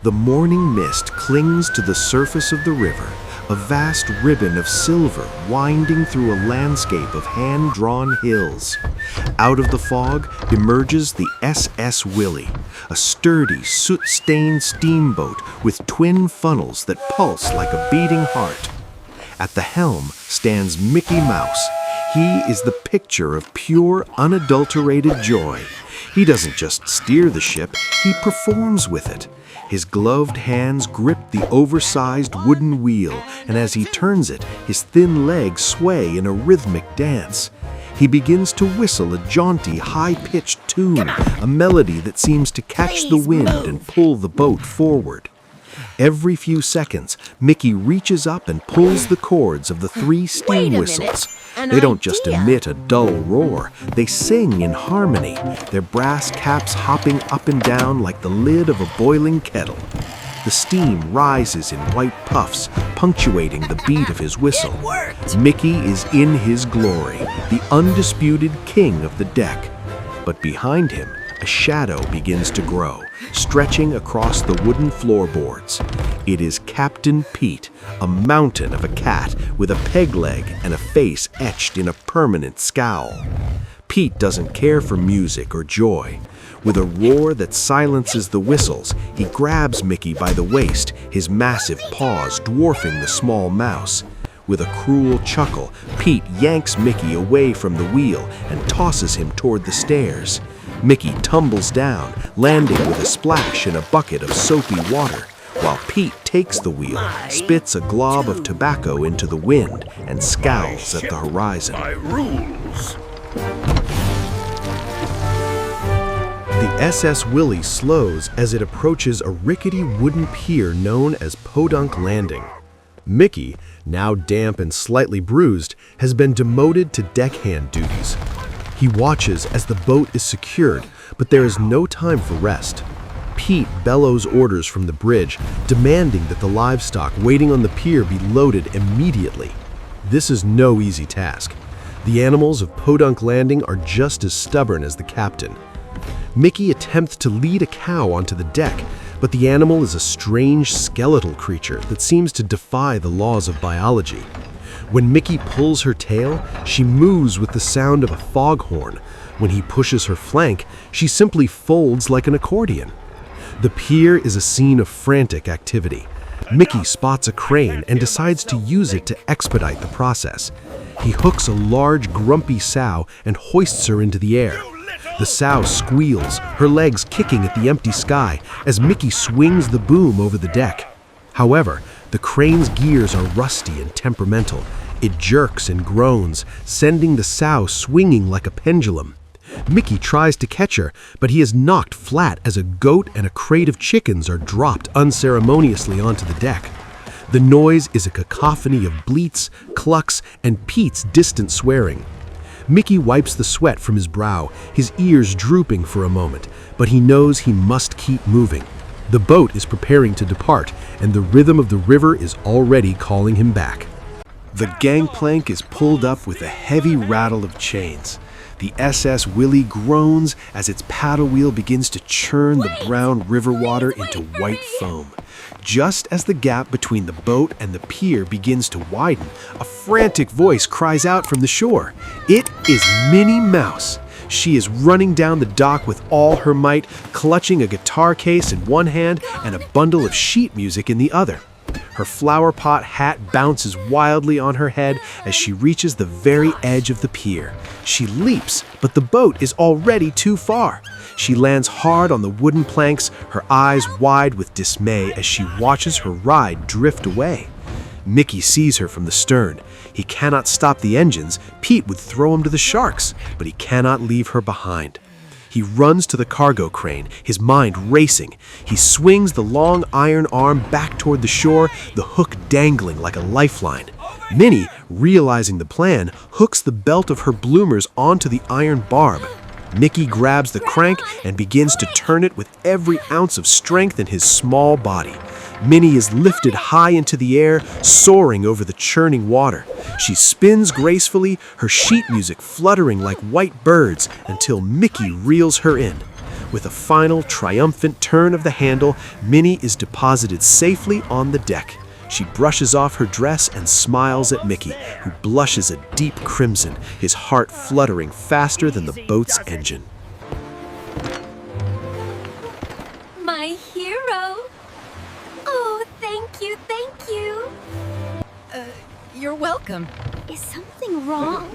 The morning mist clings to the surface of the river, a vast ribbon of silver winding through a landscape of hand-drawn hills. Out of the fog emerges the SS Willie, a sturdy, soot-stained steamboat with twin funnels that pulse like a beating heart. At the helm stands Mickey Mouse. He is the picture of pure, unadulterated joy. He doesn't just steer the ship, he performs with it. His gloved hands grip the oversized wooden wheel, and as he turns it, his thin legs sway in a rhythmic dance. He begins to whistle a jaunty, high-pitched tune, a melody that seems to catch the wind and pull the boat forward. Every few seconds, Mickey reaches up and pulls the cords of the 3 steam whistles. They don't just emit a dull roar, they sing in harmony, their brass caps hopping up and down like the lid of a boiling kettle. The steam rises in white puffs, punctuating the beat of his whistle. Mickey is in his glory, the undisputed king of the deck. But behind him, a shadow begins to grow, stretching across the wooden floorboards. It is Captain Pete, a mountain of a cat with a peg leg and a face etched in a permanent scowl. Pete doesn't care for music or joy. With a roar that silences the whistles, he grabs Mickey by the waist, his massive paws dwarfing the small mouse. With a cruel chuckle, Pete yanks Mickey away from the wheel and tosses him toward the stairs. Mickey tumbles down, landing with a splash in a bucket of soapy water, while Pete takes the wheel, spits a glob of tobacco into the wind, and scowls at the horizon. My rules. The SS Willie slows as it approaches a rickety wooden pier known as Podunk Landing. Mickey, now damp and slightly bruised, has been demoted to deckhand duties. He watches as the boat is secured, but there is no time for rest. Pete bellows orders from the bridge, demanding that the livestock waiting on the pier be loaded immediately. This is no easy task. The animals of Podunk Landing are just as stubborn as the captain. Mickey attempts to lead a cow onto the deck, but the animal is a strange skeletal creature that seems to defy the laws of biology. When Mickey pulls her tail, she moves with the sound of a foghorn. When he pushes her flank, she simply folds like an accordion. The pier is a scene of frantic activity. Mickey spots a crane and decides to use it to expedite the process. He hooks a large, grumpy sow and hoists her into the air. The sow squeals, her legs kicking at the empty sky as Mickey swings the boom over the deck. However, the crane's gears are rusty and temperamental. It jerks and groans, sending the sow swinging like a pendulum. Mickey tries to catch her, but he is knocked flat as a goat and a crate of chickens are dropped unceremoniously onto the deck. The noise is a cacophony of bleats, clucks, and Pete's distant swearing. Mickey wipes the sweat from his brow, his ears drooping for a moment, but he knows he must keep moving. The boat is preparing to depart, and the rhythm of the river is already calling him back. The gangplank is pulled up with a heavy rattle of chains. The SS Willie groans as its paddle wheel begins to churn the brown river water into white foam. Just as the gap between the boat and the pier begins to widen, a frantic voice cries out from the shore. It is Minnie Mouse. She is running down the dock with all her might, clutching a guitar case in one hand and a bundle of sheet music in the other. Her flower pot hat bounces wildly on her head as she reaches the very edge of the pier. She leaps, but the boat is already too far. She lands hard on the wooden planks, her eyes wide with dismay as she watches her ride drift away. Mickey sees her from the stern. He cannot stop the engines. Pete would throw him to the sharks, but he cannot leave her behind. He runs to the cargo crane, his mind racing. He swings the long iron arm back toward the shore, the hook dangling like a lifeline. Minnie, realizing the plan, hooks the belt of her bloomers onto the iron barb. Mickey grabs the crank and begins to turn it with every ounce of strength in his small body. Minnie is lifted high into the air, soaring over the churning water. She spins gracefully, her sheet music fluttering like white birds, until Mickey reels her in. With a final triumphant turn of the handle, Minnie is deposited safely on the deck. She brushes off her dress and smiles at Mickey, who blushes a deep crimson, his heart fluttering faster than the boat's engine. My hero! Oh, thank you, thank you! You're welcome. Is something wrong?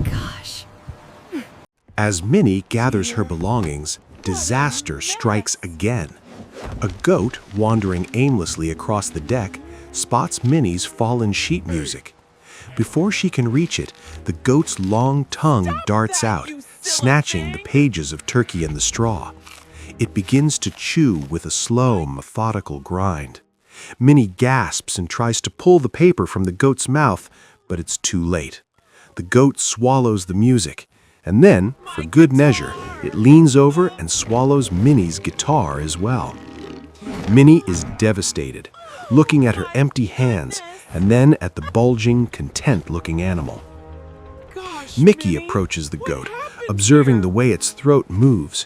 Gosh. As Minnie gathers her belongings, disaster strikes again. A goat, wandering aimlessly across the deck, spots Minnie's fallen sheet music. Before she can reach it, the goat's long tongue darts out, snatching the pages of Turkey in the Straw. It begins to chew with a slow, methodical grind. Minnie gasps and tries to pull the paper from the goat's mouth, but it's too late. The goat swallows the music, and then, for good measure, it leans over and swallows Minnie's guitar as well. Minnie is devastated, looking at her empty hands and then at the bulging, content-looking animal. Mickey approaches the goat, observing the way its throat moves.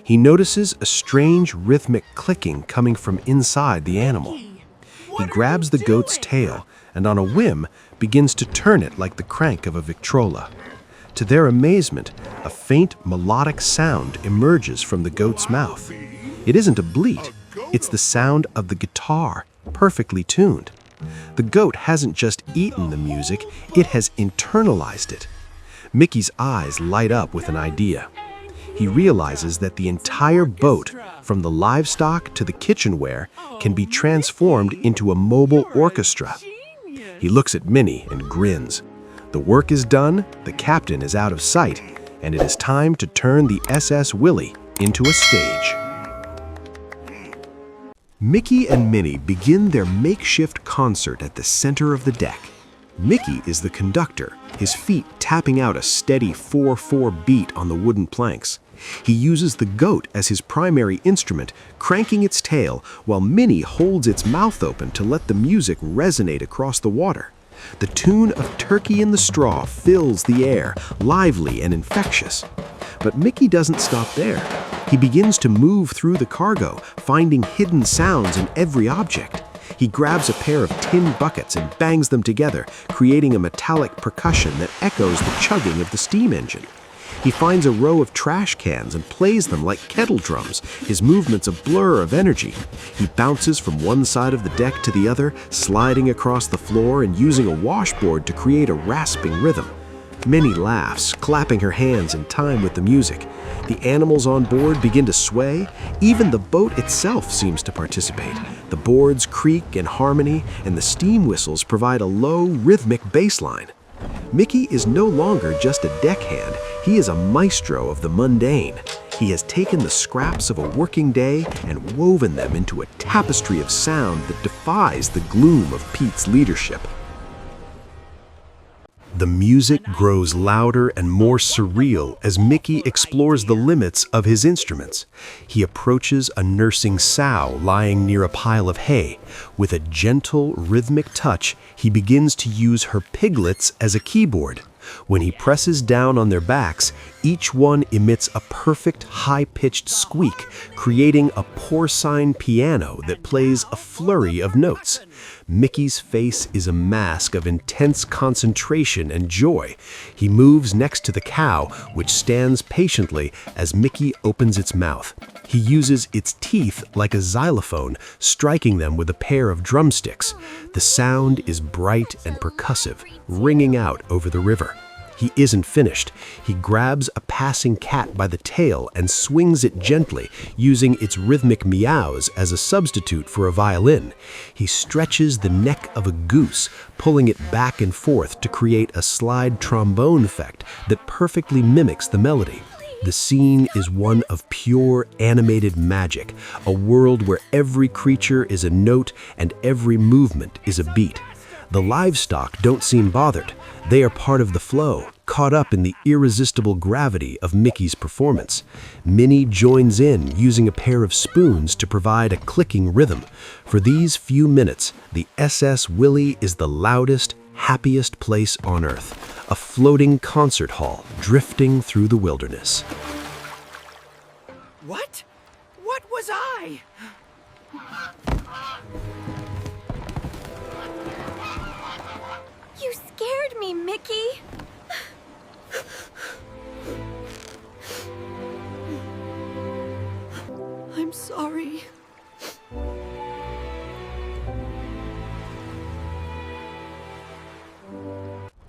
He notices a strange rhythmic clicking coming from inside the animal. He grabs the goat's tail and on a whim begins to turn it like the crank of a Victrola. To their amazement, a faint melodic sound emerges from the goat's mouth. It isn't a bleat, it's the sound of the guitar, perfectly tuned. The goat hasn't just eaten the music, it has internalized it. Mickey's eyes light up with an idea. He realizes that the entire boat, from the livestock to the kitchenware, can be transformed into a mobile orchestra. He looks at Minnie and grins. The work is done, the captain is out of sight, and it is time to turn the SS Willie into a stage. Mickey and Minnie begin their makeshift concert at the center of the deck. Mickey is the conductor, his feet tapping out a steady 4/4 beat on the wooden planks. He uses the goat as his primary instrument, cranking its tail, while Minnie holds its mouth open to let the music resonate across the water. The tune of Turkey in the Straw fills the air, lively and infectious. But Mickey doesn't stop there. He begins to move through the cargo, finding hidden sounds in every object. He grabs a pair of tin buckets and bangs them together, creating a metallic percussion that echoes the chugging of the steam engine. He finds a row of trash cans and plays them like kettle drums, his movements a blur of energy. He bounces from one side of the deck to the other, sliding across the floor and using a washboard to create a rasping rhythm. Minnie laughs, clapping her hands in time with the music. The animals on board begin to sway. Even the boat itself seems to participate. The boards creak in harmony, and the steam whistles provide a low, rhythmic bass line. Mickey is no longer just a deckhand, he is a maestro of the mundane. He has taken the scraps of a working day and woven them into a tapestry of sound that defies the gloom of Pete's leadership. The music grows louder and more surreal as Mickey explores the limits of his instruments. He approaches a nursing sow lying near a pile of hay. With a gentle, rhythmic touch, he begins to use her piglets as a keyboard. When he presses down on their backs, each one emits a perfect high-pitched squeak, creating a porcine piano that plays a flurry of notes. Mickey's face is a mask of intense concentration and joy. He moves next to the cow, which stands patiently as Mickey opens its mouth. He uses its teeth like a xylophone, striking them with a pair of drumsticks. The sound is bright and percussive, ringing out over the river. He isn't finished. He grabs a passing cat by the tail and swings it gently, using its rhythmic meows as a substitute for a violin. He stretches the neck of a goose, pulling it back and forth to create a slide trombone effect that perfectly mimics the melody. The scene is one of pure animated magic, a world where every creature is a note and every movement is a beat. The livestock don't seem bothered. They are part of the flow, caught up in the irresistible gravity of Mickey's performance. Minnie joins in, using a pair of spoons to provide a clicking rhythm. For these few minutes, the SS Willie is the loudest, happiest place on earth, a floating concert hall drifting through the wilderness. What? What was I? You scared me, Mickey. I'm sorry.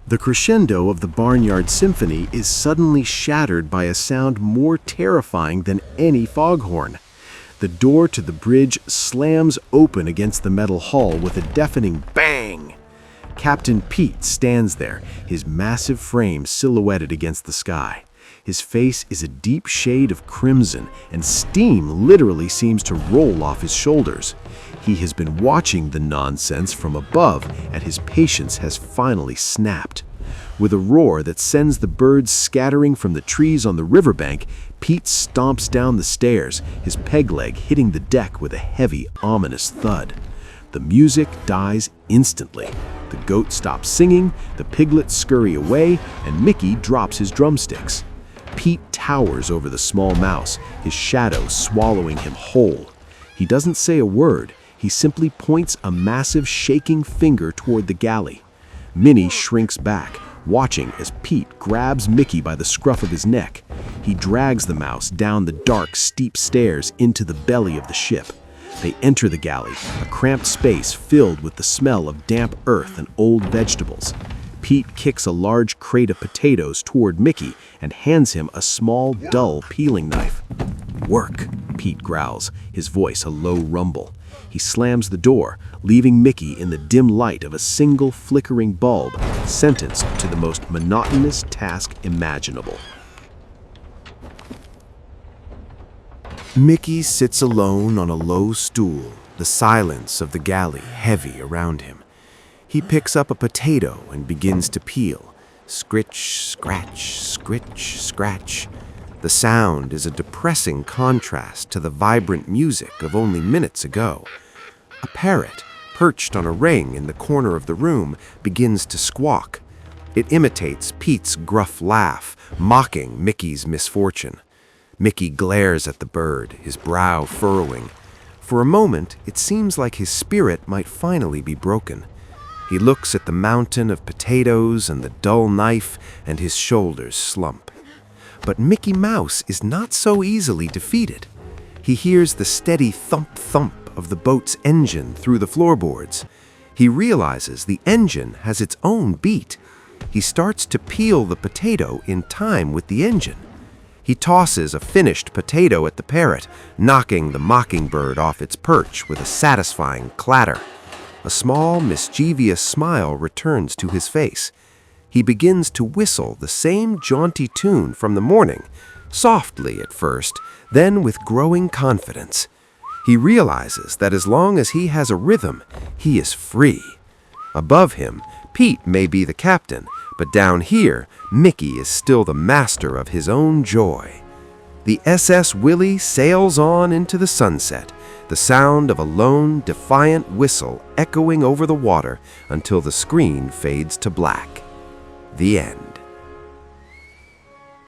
The crescendo of the Barnyard Symphony is suddenly shattered by a sound more terrifying than any foghorn. The door to the bridge slams open against the metal hull with a deafening bang. Captain Pete stands there, his massive frame silhouetted against the sky. His face is a deep shade of crimson, and steam literally seems to roll off his shoulders. He has been watching the nonsense from above, and his patience has finally snapped. With a roar that sends the birds scattering from the trees on the riverbank, Pete stomps down the stairs, his peg leg hitting the deck with a heavy, ominous thud. The music dies instantly. The goat stops singing, the piglets scurry away, and Mickey drops his drumsticks. Pete towers over the small mouse, his shadow swallowing him whole. He doesn't say a word. He simply points a massive shaking finger toward the galley. Minnie shrinks back, watching as Pete grabs Mickey by the scruff of his neck. He drags the mouse down the dark, steep stairs into the belly of the ship. They enter the galley, a cramped space filled with the smell of damp earth and old vegetables. Pete kicks a large crate of potatoes toward Mickey and hands him a small, dull peeling knife. "Work," Pete growls, his voice a low rumble. He slams the door, leaving Mickey in the dim light of a single flickering bulb, sentenced to the most monotonous task imaginable. Mickey sits alone on a low stool, the silence of the galley heavy around him. He picks up a potato and begins to peel. Scritch, scratch, scritch, scratch. The sound is a depressing contrast to the vibrant music of only minutes ago. A parrot, perched on a ring in the corner of the room, begins to squawk. It imitates Pete's gruff laugh, mocking Mickey's misfortune. Mickey glares at the bird, his brow furrowing. For a moment, it seems like his spirit might finally be broken. He looks at the mountain of potatoes and the dull knife, and his shoulders slump. But Mickey Mouse is not so easily defeated. He hears the steady thump-thump of the boat's engine through the floorboards. He realizes the engine has its own beat. He starts to peel the potato in time with the engine. He tosses a finished potato at the parrot, knocking the mockingbird off its perch with a satisfying clatter. A small, mischievous smile returns to his face. He begins to whistle the same jaunty tune from the morning, softly at first, then with growing confidence. He realizes that as long as he has a rhythm, he is free. Above him, Pete may be the captain, but down here, Mickey is still the master of his own joy. The SS Willie sails on into the sunset, the sound of a lone, defiant whistle echoing over the water until the screen fades to black. The end.